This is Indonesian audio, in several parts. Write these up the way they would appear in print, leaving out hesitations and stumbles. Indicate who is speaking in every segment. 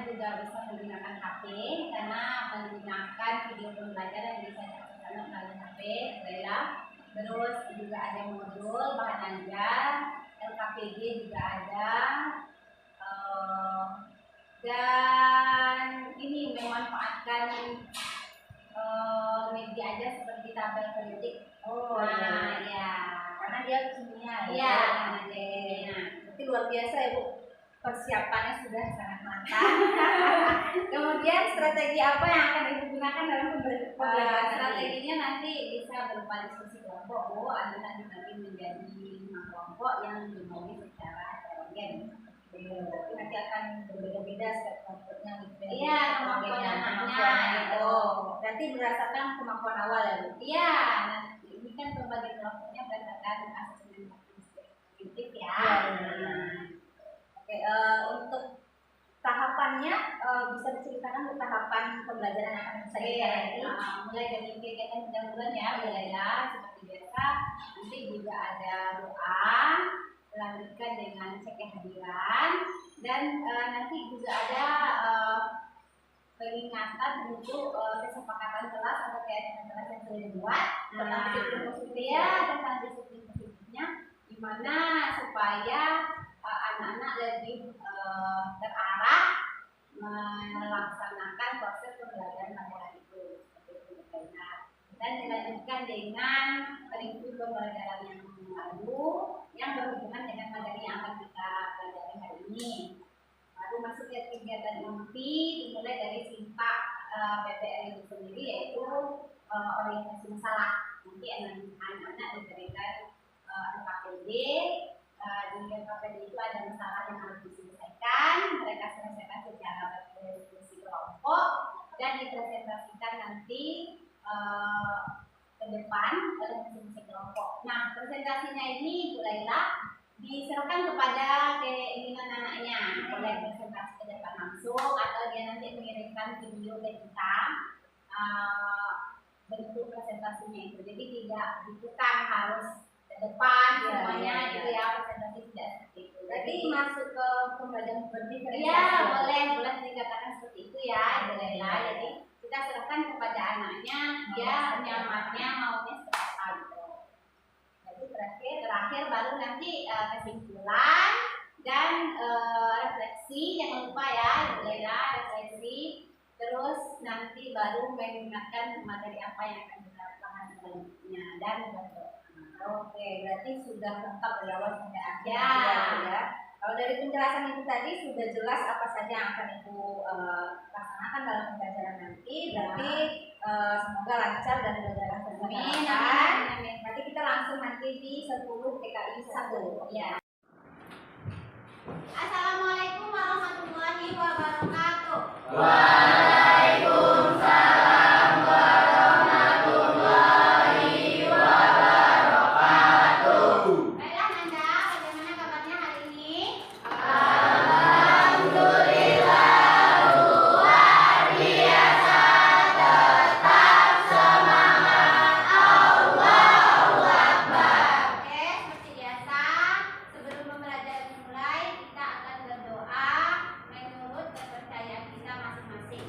Speaker 1: juga bisa menggunakan HP karena menggunakan video pembelajaran bisa dilakukan melalui HP, adalah terus juga ada modul bahan ajar, LKPD juga ada, dan ini memanfaatkan media aja seperti tabel politik. Nah, ya.
Speaker 2: Karena dia kimia.
Speaker 1: Iya, karena dia kimia.
Speaker 2: Itu luar biasa ya Bu. Persiapannya sudah sangat matang. Kemudian strategi apa yang akan Ibu gunakan dalam pembelajaran?
Speaker 1: Strateginya nanti bisa berupa diskusi kelompok, Bu. Anak dibagi menjadi 5 kelompok yang dimulai secara heterogen.
Speaker 2: Tapi nanti akan berbeda-beda setiap kelompoknya gitu.
Speaker 1: Iya, kemampuan anaknya gitu.
Speaker 2: Berarti berdasarkan kemampuan awal ya Bu?
Speaker 1: Iya, nanti ini kan pembagian kelompoknya berdasarkan asesmen kognitif ya.
Speaker 2: Oke, untuk tahapannya bisa diceritakan untuk tahapan pembelajaran yang akan bisa
Speaker 1: nanti mulai dari kegiatan pendahuluan ya, mulailah seperti biasa. Nanti juga ada doa, dilanjutkan dengan cek kehadiran, dan nanti juga ada peringatan untuk kesepakatan kelas atau kegiatan kelas yang sudah dibuat tentang disiplin positif ya, tentang disiplin positifnya, gimana supaya anak-anak lebih terarah melaksanakan proses pembelajaran pada hari itu seperti itu. Dan dilanjutkan dengan review pembelajaran yang lalu yang berhubungan dengan materi yang akan kita pelajari hari ini. Baru masuk ke kegiatan inti dimulai dari singkat PPL itu sendiri, yaitu orientasi masalah. Nanti anak-anak diberikan LKPD. Di LKPD itu ada masalah yang harus diselesaikan, mereka selesaikan secara berdiskusi kelompok dan dipresentasikan nanti ke depan oleh masing-masing kelompok. Nah, presentasinya ini mulailah diserahkan kepada keinginan anaknya, boleh presentasi ke depan langsung atau dia nanti mengirimkan video ke kita bentuk presentasinya itu. Jadi tidak ditukar harus ke depan semuanya gitu ya, presentasi tidak seperti itu.
Speaker 2: Berarti masuk ke pembelajaran berdiferensiasi.
Speaker 1: Iya, boleh dikatakan seperti itu ya, jadi kita serahkan kepada anaknya, dia nyamannya maunya seperti apa gitu. Jadi terakhir baru nanti kesimpulan dan refleksi, jangan lupa ya, refleksi. Terus nanti baru mengingatkan materi apa yang akan kita lakukan selanjutnya dan berdoa.
Speaker 2: Oke, berarti sudah lengkap dari awal sampai akhir
Speaker 1: ya.
Speaker 2: Kalau dari penjelasan Ibu tadi sudah jelas apa saja yang akan Ibu laksanakan dalam pembelajaran nanti. Berarti semoga lancar dan berjalan berjalan. Nanti kita langsung nanti di 10 TKI 1. Ya.
Speaker 1: Assalamualaikum warahmatullahi wabarakatuh.
Speaker 3: Waalaikumsalam warahmatullahi wabarakatuh.
Speaker 1: Baiklah Nanda, bagaimana kabarnya hari ini?
Speaker 3: Alhamdulillah luar biasa, tetap semangat, Allahu Akbar.
Speaker 1: Oke, seperti biasa, sebelum pembelajaran dimulai, kita akan berdoa menurut kepercayaan kita masing-masing.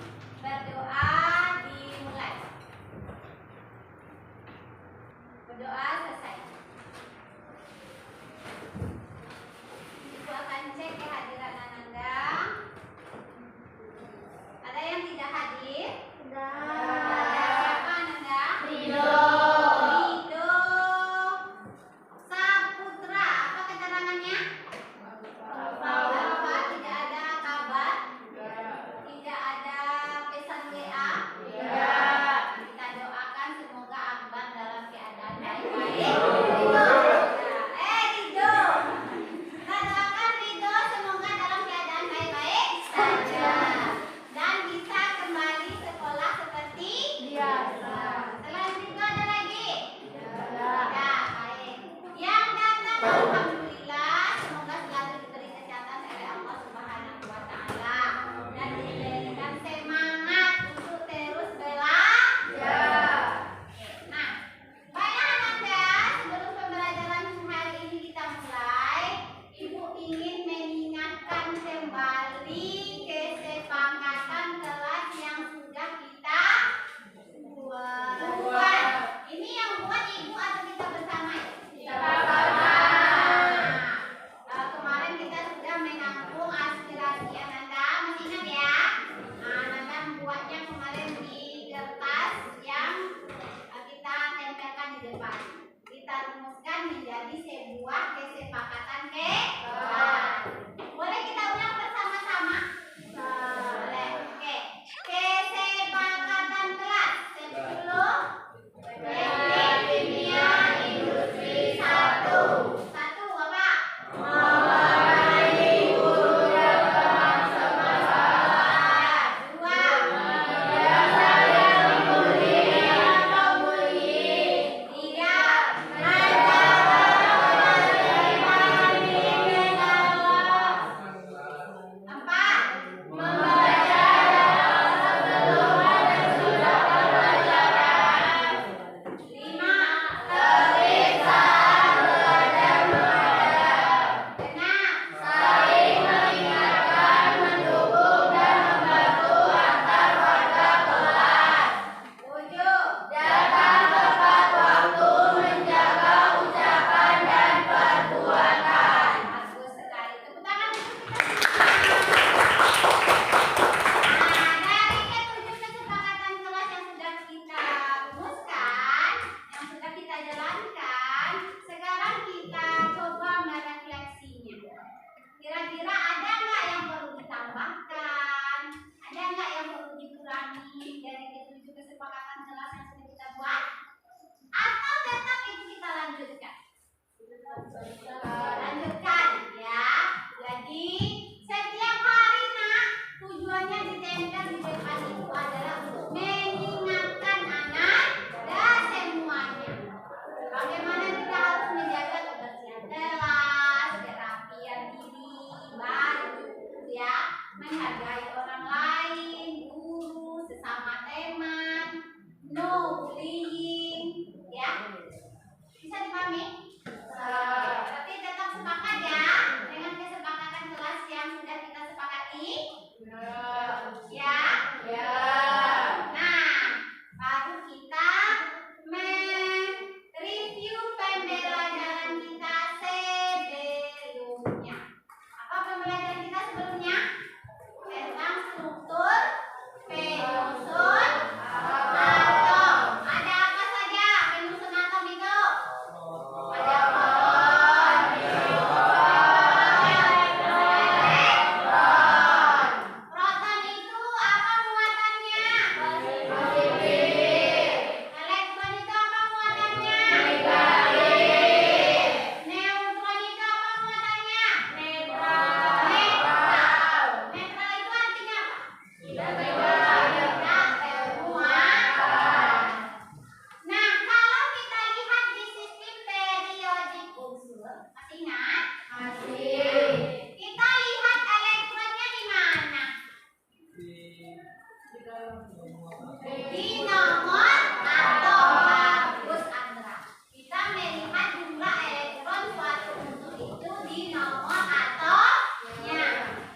Speaker 3: Di nomor atom. Bagus Andra. Kita melihat jumlah elektron suatu unsur itu di nomor atomnya.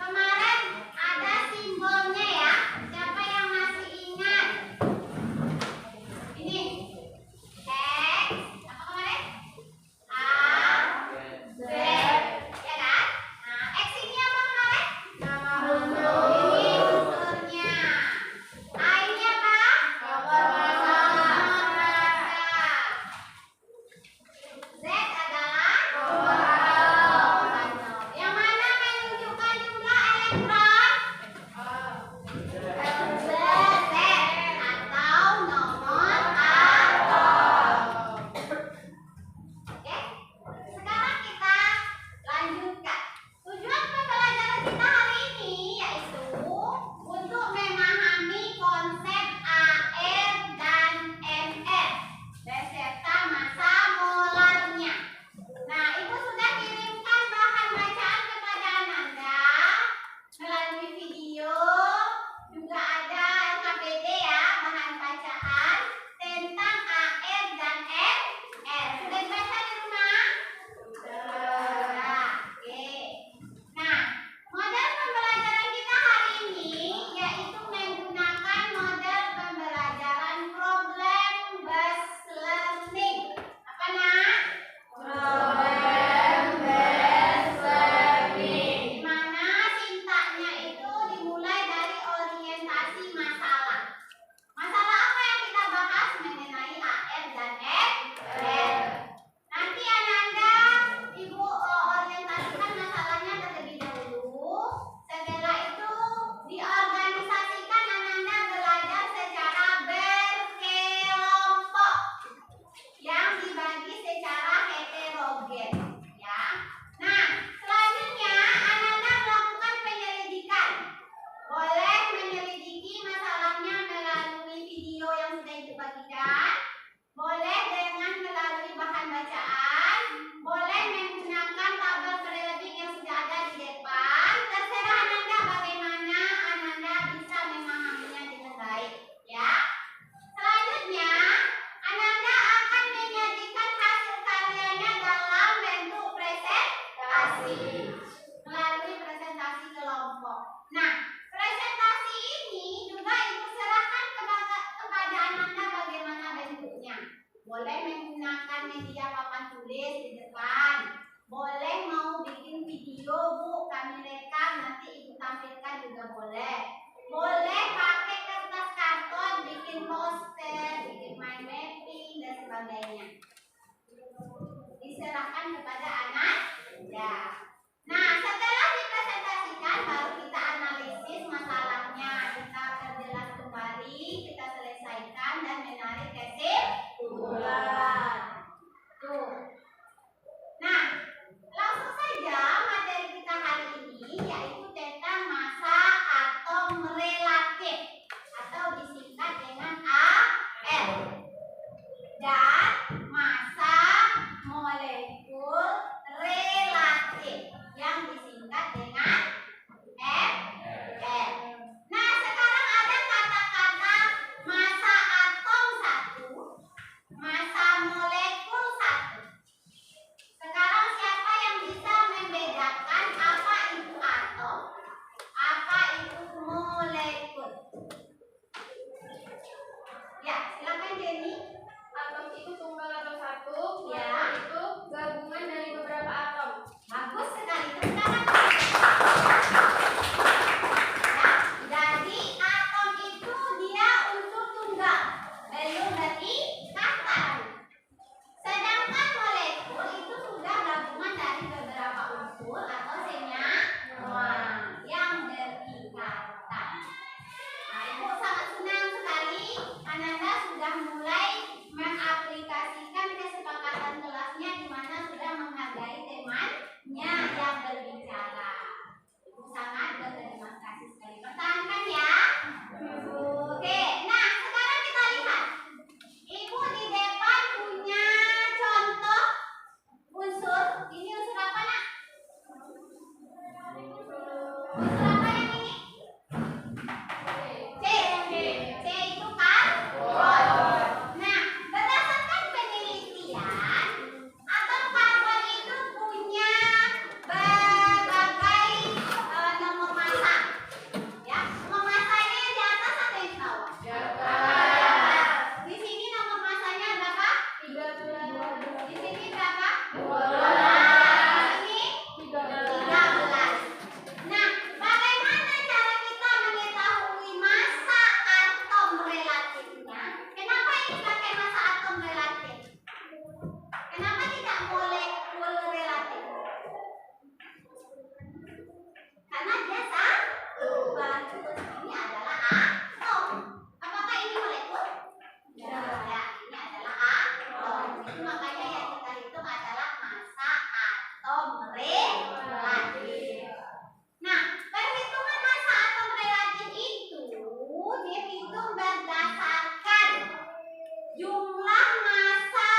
Speaker 3: Kemarin ada simbolnya ya. Siapa yang masih ingat? Ini X apa kemarin? A, Z, ya kan? Nah, X ini apa kemarin? Nama unsur. Ini unsurnya. A ini apa? Nomor massa. Z adalah nomor atom. Yang mana menunjukkan jumlah elektron? Z atau nomor atom. Oke, sekarang kita lanjutkan. Tujuan pembelajaran kita hari ini yaitu untuk memahami konsep AR dan MR beserta massa molarnya. Nah, Ibu sudah kirimkan bahan bacaan kepada Ananda melalui video. Juga ada LKPD ya, bahan bacaan tentang AR dan MR. Sudah dibaca di rumah? Sudah. Oke. Nah, model pembelajaran kita hari ini yaitu menggunakan model pembelajaran problem based learning. Apa nak? Problem based learning. Di mana sintanya itu dimulai dari orientasi masalah. Masalah apa yang kita bahas mengenai AR dan MR. Nanti Ananda, Ibu orientasikan masalahnya terlebih dahulu. Setelah itu diorganisasikan Ananda belajar secara berkelompok yang dibagi secara heterogen, ya. Nah, selanjutnya Ananda melakukan penyelidikan. Boleh menyelidiki masalahnya melalui video yang sudah dibagikan. Boleh dengan melalui bahan bacaan, boleh menggunakan tabel pre-reading yang sudah ada di depan. Terserah Ananda bagaimana Ananda bisa memahaminya dengan baik, ya. Selanjutnya, Ananda akan menyajikan hasil karyanya dalam bentuk presentasi melalui presentasi kelompok. Nah, presentasi ini juga Ibu serahkan kepada Ananda bagaimana bentuknya. Boleh menggunakan media papan tulis di depan. Boleh mau bikin video, Bu, kami rekam nanti Ibu tampilkan juga boleh. Boleh pakai kertas karton, bikin poster, bikin mind mapping dan sebagainya. Diserahkan kepada anak. Ya. Nah, setelah dipresentasikan baru kita analisis masalahnya. Kita perjelas kembali, kita selesaikan dan menarik kesimpulan. Tuh. Nah, langsung saja materi kita hari ini yaitu tentang massa atom relatif atau disingkat dengan AR dan massa molekul relatif yang disingkat dengan MR. Nah, sekarang ada kata-kata massa atom 1, massa molekul 1. Sekarang siapa yang bisa membedakan apa itu atom, apa itu molekul? jumlah massa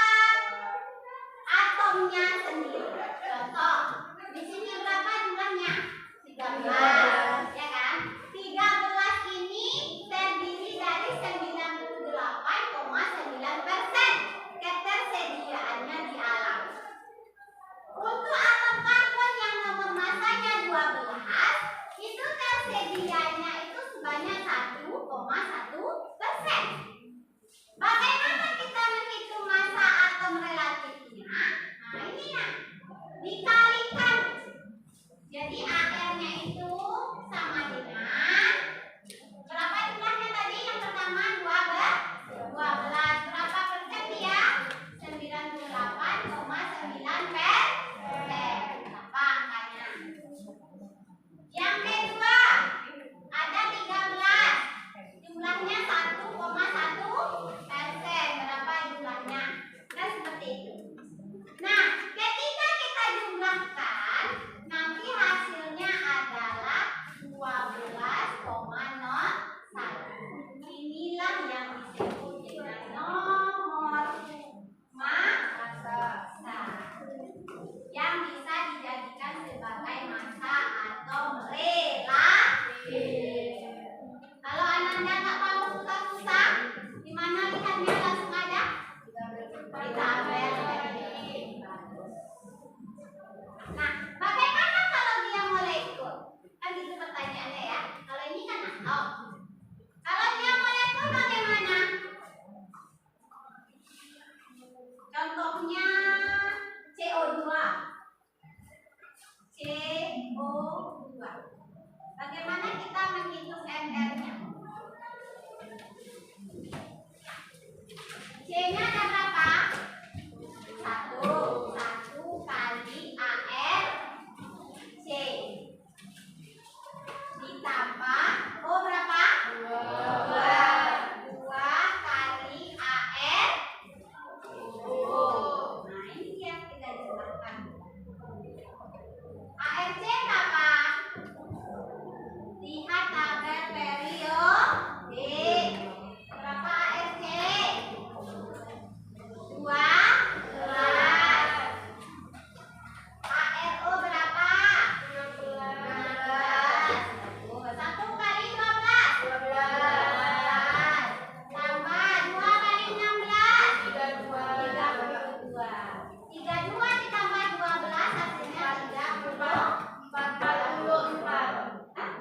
Speaker 3: atomnya sendiri. Contoh, di sini berapa jumlahnya? 13, ya kan? 13 ini terdiri dari 98,9% ketersediaannya di alam. Untuk atom karbon yang nomor massanya 12, itu tersedianya itu sebanyak 1,1%. Bagaimana kita menghitung massa atom relatifnya? Nah ini ya, dikalikan. Jadi AR-nya itu sama dengan berapa jumlahnya tadi? Yang pertama 12. Berapa persen dia? 98,9%. Apa angkanya? Yang kedua ada 13. Jumlahnya 1,1%. Berapa jumlahnya? Nah seperti itu. Nah, ketika kita jumlahkan, nanti hasilnya adalah 12,01. Inilah yang disebut dengan nomor massa yang bisa dijadikan sebagai massa atom relatif. Kalau Ananda nggak mau susah-susah, gimana lihatnya langsung ada? Di tabel. Nah, bagaimana kalau dia molekul? Kan itu pertanyaannya ya. Kalau ini kan atom. Kalau dia molekul bagaimana? Contohnya CO2. CO2. Bagaimana kita menghitung MR-nya? C-nya ada berapa? 1 kali AR C ditambah berapa? 2 kali AR O. Nah ini yang kita jumlahkan. ARC berapa? Lihat tabel periode. Berapa ARC? 12. ARO berapa? 16. 1 kali 12. 12. Tambah 2 kali 16. 32. 32 ditambah 12 hasilnya 44.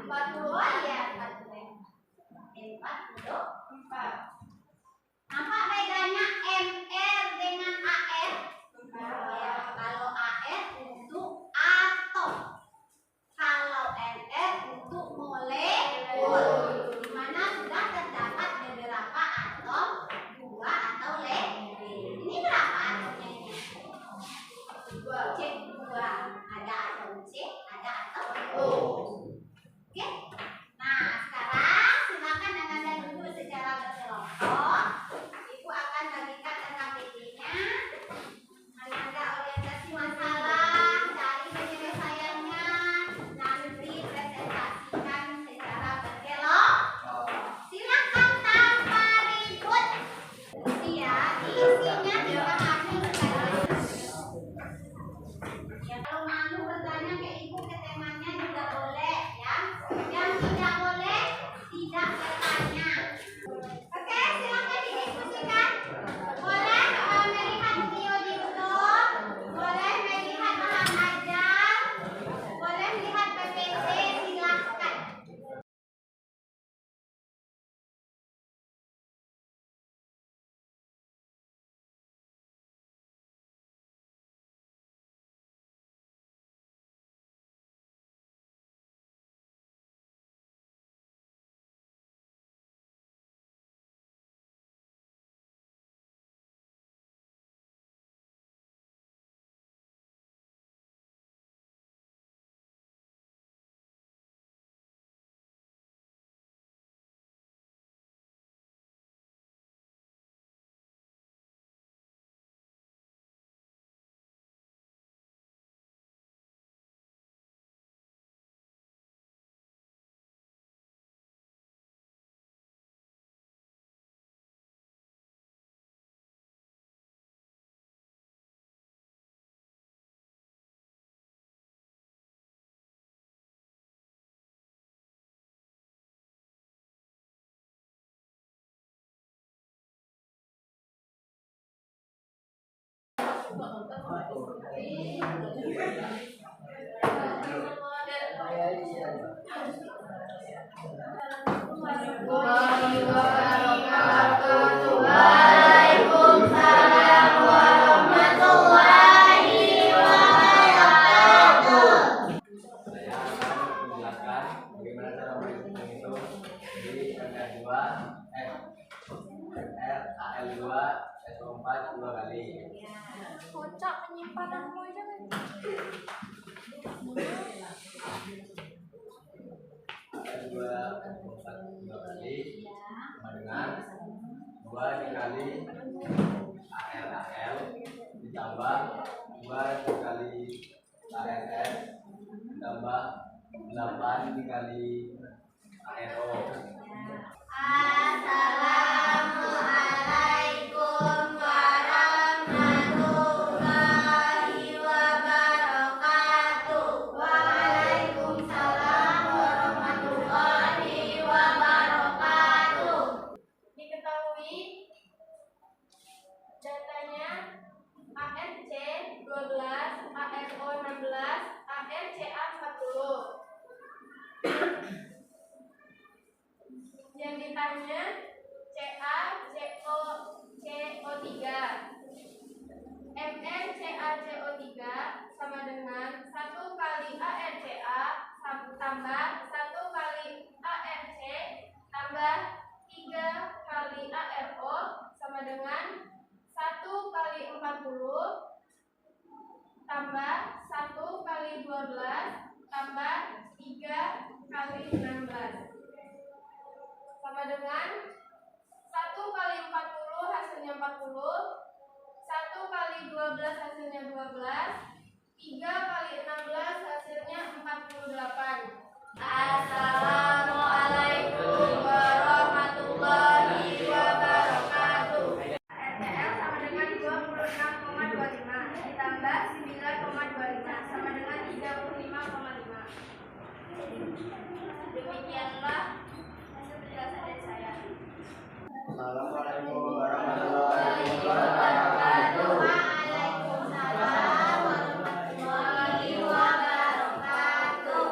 Speaker 3: 40 ya 44. Nampak bedanya MR dengan AR? Ya, kalau AR untuk atom, kalau MR untuk molekul, di mana sudah terdapat beberapa atom, 2 atau lebih. Ini berapa atomnya ini? C2. Ada atom C, ada atom O. Oke. Nah, sekarang silakan Anda Waalaikumsalam warahmatullahi wabarakatuh.
Speaker 4: Saya akan menjelaskan bagaimana cara menghitung. Jadi MR2, AL2, SO4 dua kali.
Speaker 3: Kocak penyimpananmu aja kan.
Speaker 4: AL2, SO4 dua kali sama dengan 2 dikali AL ditambah 2 dikali ASS ditambah 8 dikali ARO.
Speaker 3: Assalamualaikum warahmatullahi wabarakatuh. Waalaikumsalam warahmatullahi wabarakatuh. Diketahui datanya ARC 12, ARO 16, ARCA 40. Yang ditanya CA, CO, CO3, MN, CA, CO3 sama dengan 1 kali ARCA tambah 1 kali ARC tambah 3 kali ARO sama dengan 1 kali 40 tambah 1 kali 12 tambah 3 kali 16 sama dengan 1 kali 40 hasilnya 40, 1 kali 12 hasilnya 12, 3 kali 16 hasilnya 48. Assalamualaikum warahmatullahi wabarakatuh. RTL sama dengan 26,25 ditambah 9,25 sama dengan 35,5. Demikianlah hasil penjelasan dari saya.
Speaker 4: Assalamualaikum warahmatullahi wabarakatuh.
Speaker 3: Waalaikumsalam warahmatullahi wabarakatuh.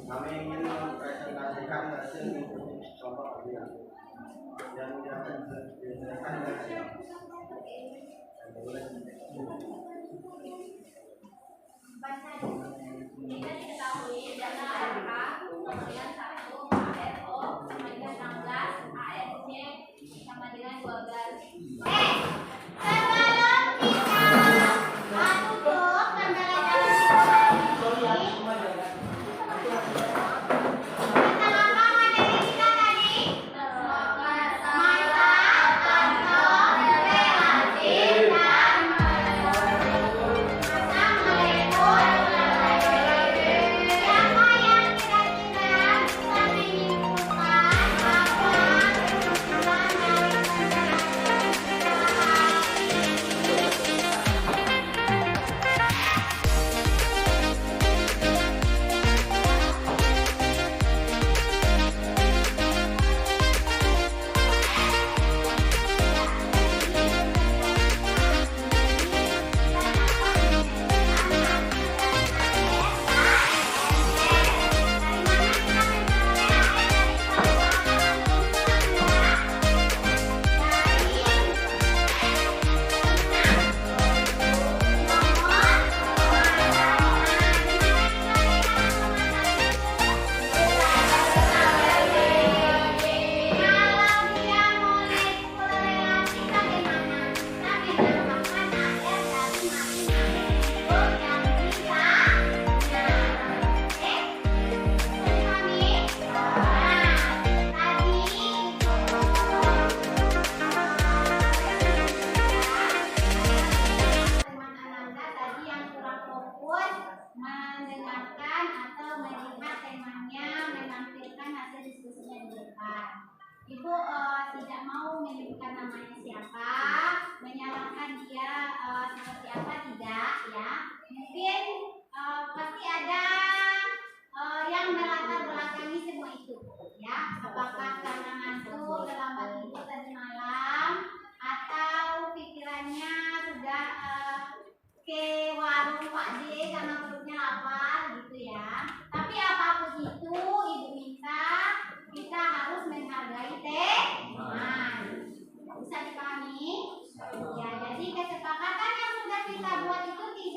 Speaker 4: Kami ingin mempresentasikan hasil hitung kelompok kalian yang akan dijelaskan hasil.
Speaker 3: Kita diketahui data angka kemudian 1 ARO sama dengan 16, ARC sama dengan 12. Sebelum kita tutup pembelajaran ini, tentang apa materi kita tadi? Masa atau relatif dan masa molekul. Siapa yang kira-kira bisa menyimpulkan apa kesimpulan dari mendengarkan atau melihat temanya, menampilkan hasil diskusinya di depan. Ibu tidak mau menyebutkan namanya siapa, menyalahkan dia seperti apa, tidak ya. Mungkin pasti ada yang melatar belakangi semua itu ya. Apakah karena ngantuk, terlambat tidur tadi malam, atau pikirannya sudah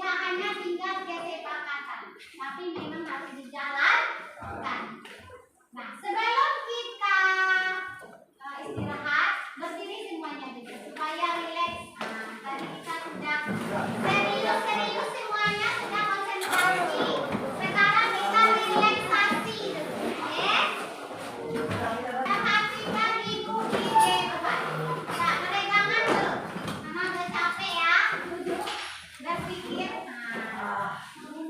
Speaker 3: tidak hanya tinggal kesepakatan, tapi memang harus dijalankan. Nah, sebelum kita istirahat, berdiri semuanya dulu supaya rileks. Nah, tadi kita sudah serius semuanya, sudah konsentrasi. Sekarang kita relaksasi dulu, oke? Perhatikan ibu di depan. Tak peregangan dulu, karena udah capek ya, duduk berpikir. Nah,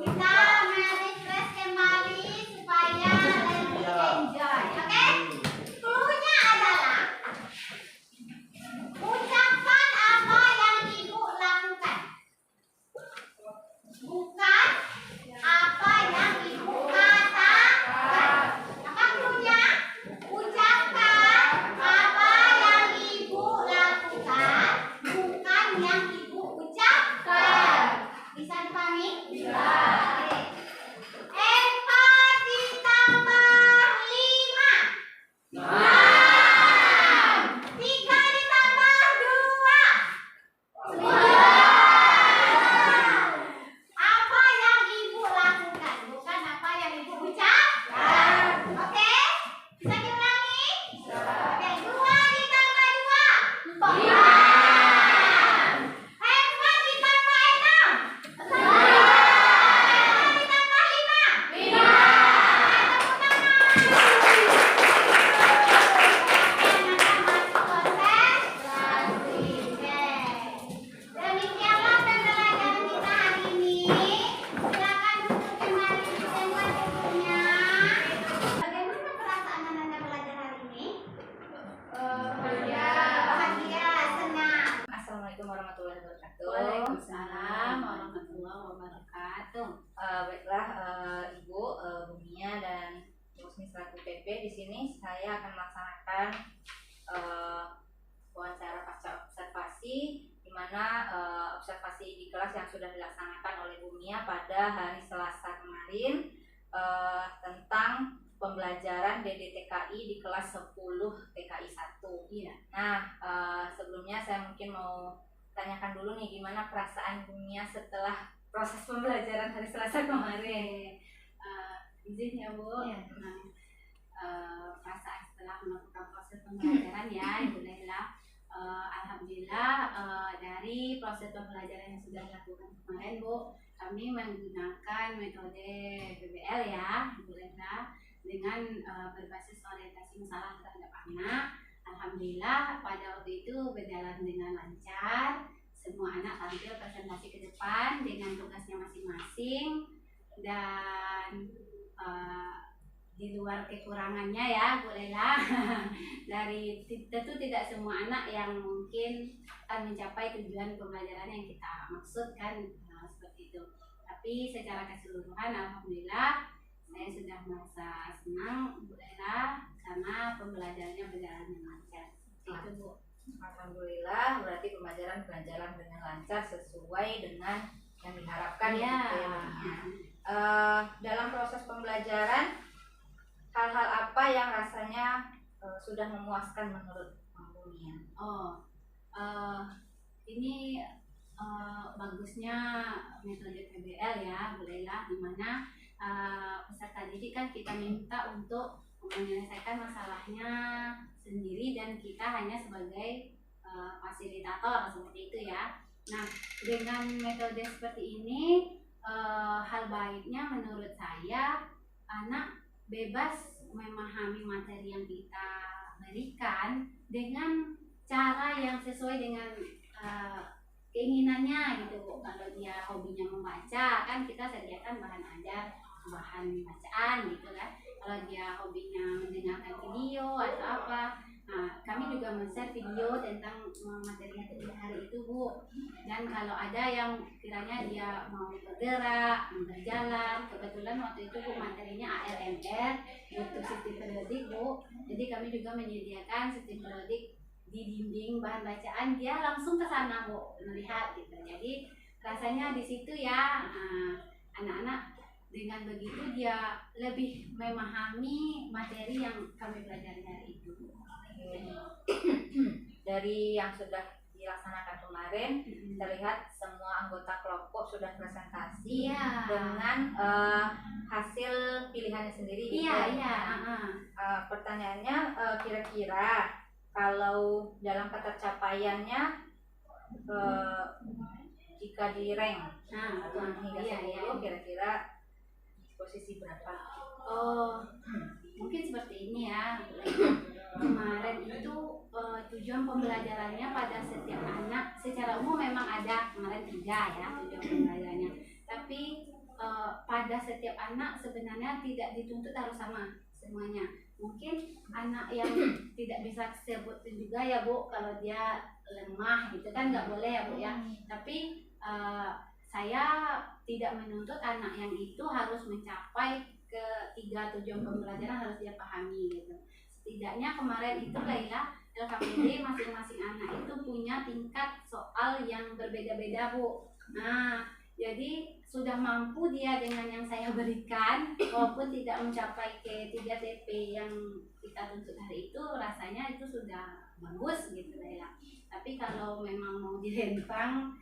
Speaker 3: kita merefresh kembali supaya lebih enjoy, oke? Cluenya adalah ucapkan apa yang ibu lakukan, bukan apa yang ibu katakan. Apa cluenya? Ucapkan apa yang ibu lakukan, bukan yang ibu ucapkan. Bisa dipahami? Bisa. Oke. 4 ditambah 5. 6. 3 ditambah 2. 9. Apa yang ibu lakukan, bukan apa yang ibu ucapkan. Oke? Bisa diulangi? Oke, 2 ditambah 2. 4. 4 ditambah 6. 5 ditambah 5. 5. Demikianlah pembelajaran kita hari ini. Silakan duduk kembali semua duduknya. Bagaimana perasaan Anda belajar hari ini? Bahagia, senang.
Speaker 2: Assalamualaikum warahmatullahi wabarakatuh.
Speaker 1: Waalaikumsalam warahmatullahi wabarakatuh.
Speaker 2: Baiklah, Ibu, Bumia dan Musmi selaku PP di sini saya akan melaksanakan wawancara pasca observasi, di mana observasi di kelas yang sudah dilaksanakan oleh Bumia pada hari Selasa kemarin tentang pembelajaran DDTKI di kelas 10 TKI 1.
Speaker 1: Iya.
Speaker 2: Nah, sebelumnya saya mungkin mau tanyakan dulu nih gimana perasaan Bumia setelah proses pembelajaran hari Selasa kemarin.
Speaker 1: Izin ya Bu.
Speaker 2: Iya.
Speaker 1: Perasaan setelah melakukan proses pembelajaran ya Ibu Laila, alhamdulillah dari proses pembelajaran yang sudah dilakukan kemarin Bu, kami menggunakan metode PBL ya Ibu Laila, dengan berbasis orientasi masalah terhadap anak. Alhamdulillah pada waktu itu berjalan dengan lancar. Semua anak tampil presentasi ke depan dengan tugasnya masing-masing, dan di luar kekurangannya ya Bu Lela dari tentu tidak semua anak yang mungkin akan mencapai tujuan pembelajaran yang kita maksudkan seperti itu, tapi secara keseluruhan alhamdulillah saya sudah merasa senang Bu Lela karena pembelajarannya berjalan dengan lancar. Itu Bu.
Speaker 2: Alhamdulillah, berarti pembelajaran berjalan dengan lancar sesuai dengan yang diharapkan
Speaker 1: Ya.
Speaker 2: gitu ya, Bumia. Dalam proses pembelajaran, hal-hal apa yang rasanya sudah memuaskan menurut Bumia?
Speaker 1: Ini bagusnya metode PBL ya Bu Lela, di mana peserta didik kan kita minta untuk menyelesaikan masalahnya sendiri dan kita hanya sebagai fasilitator seperti itu ya. Nah, dengan metode seperti ini hal baiknya menurut saya anak bebas memahami materi yang kita berikan dengan cara yang sesuai dengan keinginannya gitu Bu. Kalau dia hobinya membaca kan kita sediakan bahan ajar, bahan bacaan gitu kan. Kalau dia hobinya mendengarkan video atau apa, nah kami juga men-share video tentang materi hari itu Bu. Dan kalau ada yang kiranya dia mau bergerak, mau berjalan, kebetulan waktu itu Bu materinya ALMR, butuh sistem periodik Bu. Jadi kami juga menyediakan sistem periodik di dinding bahan bacaan, dia langsung ke sana Bu melihat gitu. Jadi rasanya di situ ya anak-anak dengan begitu dia lebih memahami materi yang kami pelajari hari itu.
Speaker 2: Dari yang sudah dilaksanakan kemarin, terlihat semua anggota kelompok sudah presentasi
Speaker 3: Iya.
Speaker 2: dengan hasil pilihannya sendiri gitu.
Speaker 3: Iya.
Speaker 2: Pertanyaannya kira-kira kalau dalam ketercapaiannya jika di rank hingga 10 kira-kira posisi berapa?
Speaker 3: Oh, mungkin seperti ini ya. Kemarin itu tujuan pembelajarannya pada setiap anak secara umum memang ada kemarin 3 ya tujuan pembelajarannya. Tapi pada setiap anak sebenarnya tidak dituntut harus sama semuanya. Mungkin anak yang tidak bisa sebutin juga ya Bu, kalau dia lemah gitu kan nggak boleh ya Bu ya. Tapi saya tidak menuntut anak yang itu harus mencapai ke 3 tujuan pembelajaran harus dia pahami gitu. Setidaknya kemarin itu Laila LKPD masing-masing anak itu punya tingkat soal yang berbeda-beda Bu. Nah, jadi sudah mampu dia dengan yang saya berikan walaupun tidak mencapai ke 3 TP yang kita tuntut hari itu, rasanya itu sudah bagus gitu Laila. Tapi kalau memang mau direntang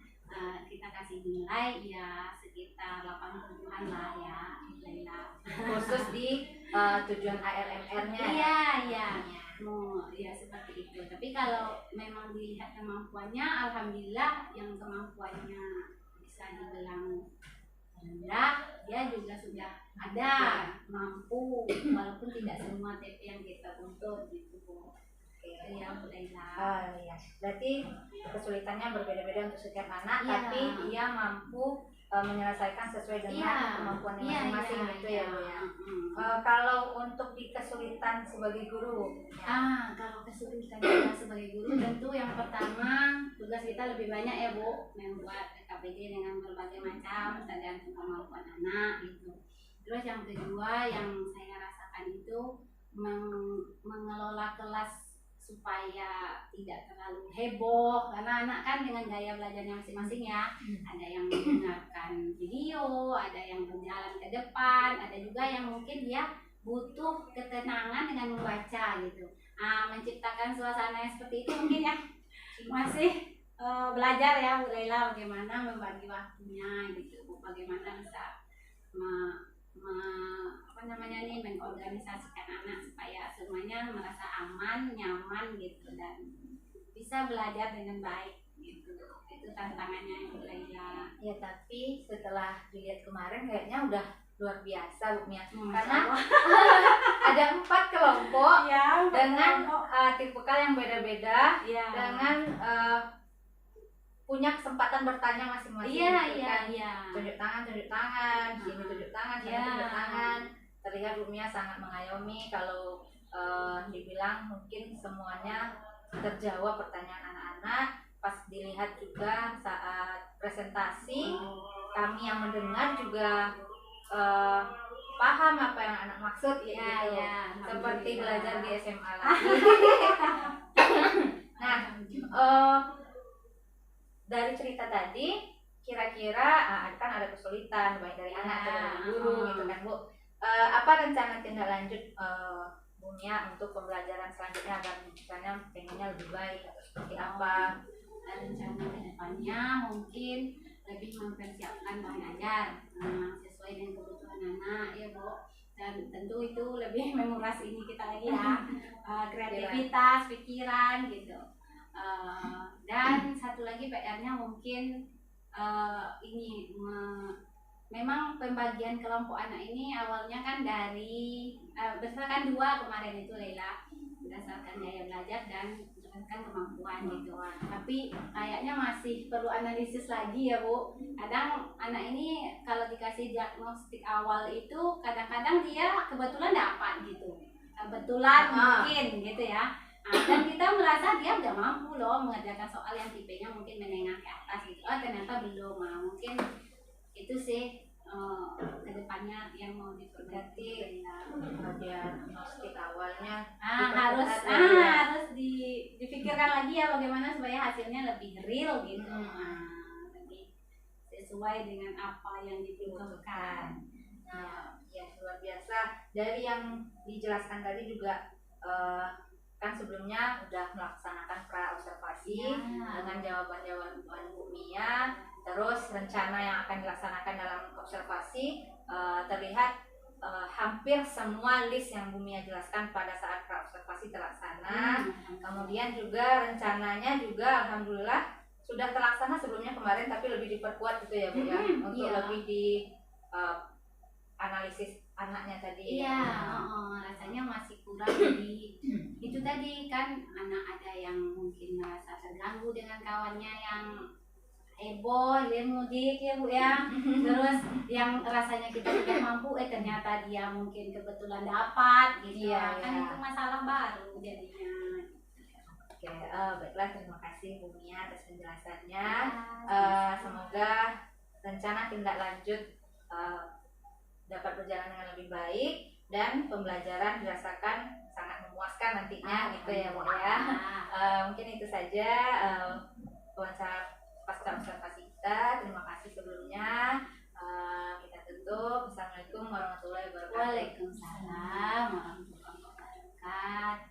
Speaker 3: kita kasih nilai ya sekitar 80-an lah ya Laila.
Speaker 2: Khusus di tujuan ALMR-nya.
Speaker 3: Iya. Mau ya seperti itu. Tapi kalau memang dilihat kemampuannya, alhamdulillah yang kemampuannya bisa dibilang rendah, dia juga sudah ada mampu walaupun tidak semua TP yang kita tuntut gitu Bu. Ya Bu Laila.
Speaker 2: Iya. Berarti kesulitannya berbeda-beda untuk setiap anak,
Speaker 3: Iya.
Speaker 2: tapi dia mampu menyelesaikan sesuai dengan kemampuannya masing-masing gitu ya Bu ya. Kalau untuk di kesulitan sebagai guru,
Speaker 3: Kalau kesulitan kita sebagai guru tentu yang pertama tugas kita lebih banyak ya Bu, membuat KPD dengan berbagai macam tergantung kemampuan anak gitu. Terus yang kedua yang saya rasakan itu mengelola kelas supaya tidak terlalu heboh karena anak kan dengan gaya belajarnya masing-masing ya. Ada yang mendengarkan video, ada yang berjalan ke depan, ada juga yang mungkin dia butuh ketenangan dengan membaca gitu. Menciptakan suasana yang seperti itu mungkin ya masih belajar ya Bu Laila bagaimana membagi waktunya gitu Bu, bagaimana bisa mengorganisasikan anak supaya semuanya merasa aman, nyaman gitu dan bisa belajar dengan baik gitu. Itu tantangannya Bu Laila.
Speaker 2: ya tapi setelah dilihat kemarin kayaknya udah luar biasa Bu Mia. Karena ada 4 kelompok dengan tipikal yang beda-beda, dengan punya kesempatan bertanya masing-masing.
Speaker 3: Iya.
Speaker 2: Tunjuk tangan, sini tunjuk tangan, sini tunjuk tangan. Terlihat Bu Mia sangat mengayomi kalau dibilang mungkin semuanya terjawab pertanyaan anak-anak. Pas dilihat juga saat presentasi, kami yang mendengar juga paham apa yang anak maksud gitu. Seperti belajar di SMA lagi. Nah, dari cerita tadi kira-kira kan ada kesulitan baik dari anak atau dari guru gitu kan Bu. Apa rencana tindak lanjut Bu Mia untuk pembelajaran selanjutnya agar misalnya pengennya lebih baik atau seperti apa?
Speaker 3: Rencana kedepannya mungkin lebih mempersiapkan bahan ajar sesuai dengan kebutuhan anak ya Bu, dan tentu itu lebih menguras ini kita lagi ya kreativitas, pikiran gitu. Dan satu lagi PR-nya mungkin memang pembagian kelompok anak ini awalnya kan dari berdasarkan 2 kemarin itu Laila, berdasarkan gaya belajar dan berdasarkan kemampuan gitu. Tapi kayaknya masih perlu analisis lagi ya Bu. Kadang anak ini kalau dikasih diagnostik awal itu kadang-kadang dia kebetulan dapat gitu, kebetulan mungkin gitu ya. Dan kita merasa dia udah mampu loh mengerjakan soal yang tipenya mungkin menengah ke atas gitu. Ternyata belum. Mungkin itu sih kedepannya yang mau diperhati.
Speaker 2: Diagnostik awalnya
Speaker 3: harus dipikirkan lagi ya bagaimana supaya hasilnya lebih real gitu. Lebih sesuai dengan apa yang dibutuhkan.
Speaker 2: Ya luar biasa. Dari yang dijelaskan tadi juga kan sebelumnya udah melaksanakan pra observasi dengan jawaban-jawaban Bu Mia, terus rencana yang akan dilaksanakan dalam observasi terlihat hampir semua list yang Bu Mia jelaskan pada saat pra observasi terlaksana. Kemudian juga rencananya juga alhamdulillah sudah terlaksana sebelumnya kemarin, tapi lebih diperkuat gitu ya Bu ya, untuk lebih di analisis anaknya tadi.
Speaker 3: Iya, rasanya masih kurang. Jadi itu tadi kan anak ada yang mungkin merasa terganggu dengan kawannya yang heboh, dia mudik ya Bu ya. Terus yang rasanya kita tidak mampu, ternyata dia mungkin kebetulan dapat gitu.
Speaker 2: Iya,
Speaker 3: Kan
Speaker 2: iya.
Speaker 3: itu masalah baru jadinya.
Speaker 2: Oke, baiklah, terima kasih Bu Mia atas penjelasannya. Semoga rencana tindak lanjut dapat berjalan dengan lebih baik dan pembelajaran dirasakan sangat memuaskan nantinya gitu ya Bu ya. Mungkin itu saja wawancara pasca observasi kita. Terima kasih sebelumnya. Kita tutup. Assalamualaikum warahmatullahi wabarakatuh.
Speaker 3: Waalaikumsalam warahmatullahi wabarakatuh.